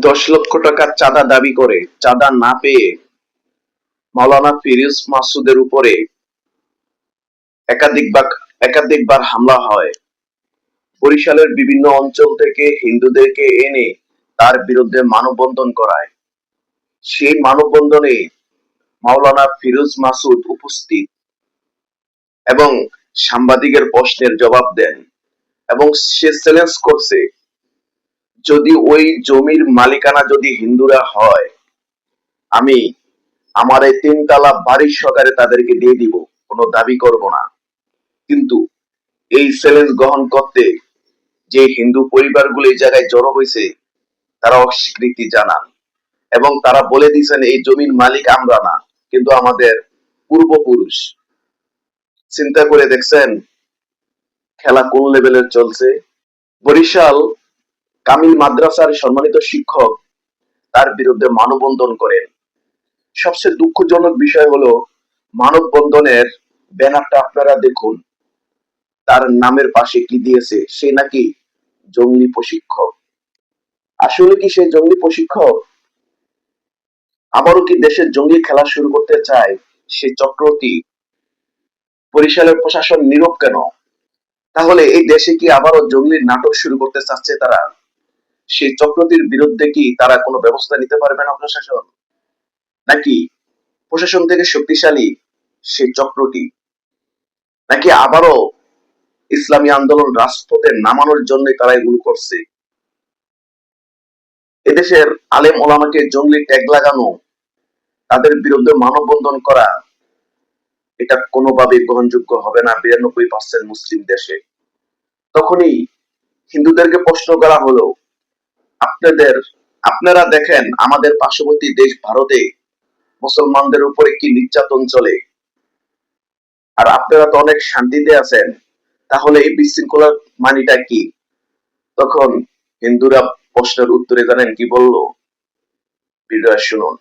10 লক্ষ টাকার চাঁদা দাবি করে চাঁদা না পেয়ে মাওলানা ফিরোজ মাসুদের উপরে একাধিকবার হামলা হয়। বরিশালের বিভিন্ন অঞ্চল থেকে হিন্দুদেরকে এনে তার বিরুদ্ধে মানববন্ধন করায়। সেই মানববন্ধনে মাওলানা ফিরোজ মাসুদ উপস্থিত এবং সাংবাদিকের প্রশ্নের জবাব দেন এবং সে চ্যালেঞ্জ করছে, যদি ওই জমির মালিকানা যদি হিন্দুরা হয়, আমি আমার এই 3 তলা বাড়ির সহকারে তাদেরকে দিয়ে দিব, কোনো দাবি করব না। কিন্তু এই চ্যালেঞ্জ গ্রহণ করতে যে হিন্দু পরিবারগুলো এই জায়গায় জড়ো হয়েছে তারা অস্বীকৃতি জানান এবং তারা বলে দিয়েছেন এই জমির মালিক আমরা না, কিন্তু আমাদের পূর্বপুরুষ। চিন্তা করে দেখছেন খেলা কোন লেভেলের চলছে। বরিশাল কামিল মাদ্রাসার সম্মানিত শিক্ষক তার বিরুদ্ধে মানববন্ধন করেন। সবচেয়ে দুঃখজনক বিষয় হলো মানববন্ধনের ব্যানারটা আপনারা দেখুন, তার নামের পাশে কি দিয়েছে, সে নাকি জঙ্গি প্রশিক্ষক। আসলে কি সে জঙ্গি প্রশিক্ষক? আবারও কি দেশের জঙ্গি খেলা শুরু করতে চায় সে চক্রটি? বরিশালের প্রশাসন নীরব কেন? তাহলে এই দেশে কি আবারও জঙ্গির নাটক শুরু করতে চাচ্ছে তারা? সেই চক্রটির বিরুদ্ধে কি তারা কোনো ব্যবস্থা নিতে পারবে না প্রশাসন? নাকি প্রশাসন থেকে শক্তিশালী সেই চক্রটি? নাকি আবারও ইসলামী আন্দোলন রাজপথে নামানোর জন্য তারা এগুলো করছে? এদেশের আলেম ওলামাকে জঙ্গলি ট্যাগ লাগানো, তাদের বিরুদ্ধে মানববন্ধন করা, এটা কোনোভাবে গ্রহণযোগ্য হবে না 92% মুসলিম দেশে। তখনই হিন্দুদেরকে প্রশ্ন করা হলো, আপনারা দেখেন আমাদের পার্শ্ববর্তী দেশ ভারতে মুসলমানদের উপরে কি নির্যাতন চলে, আর আপনারা তো অনেক শান্তিতে আছেন, তাহলে এই বিশৃঙ্খলার মানিটা কি? তখন হিন্দুরা প্রশ্নের উত্তরে জানেন কি বলল? ভিডিও শুনুন।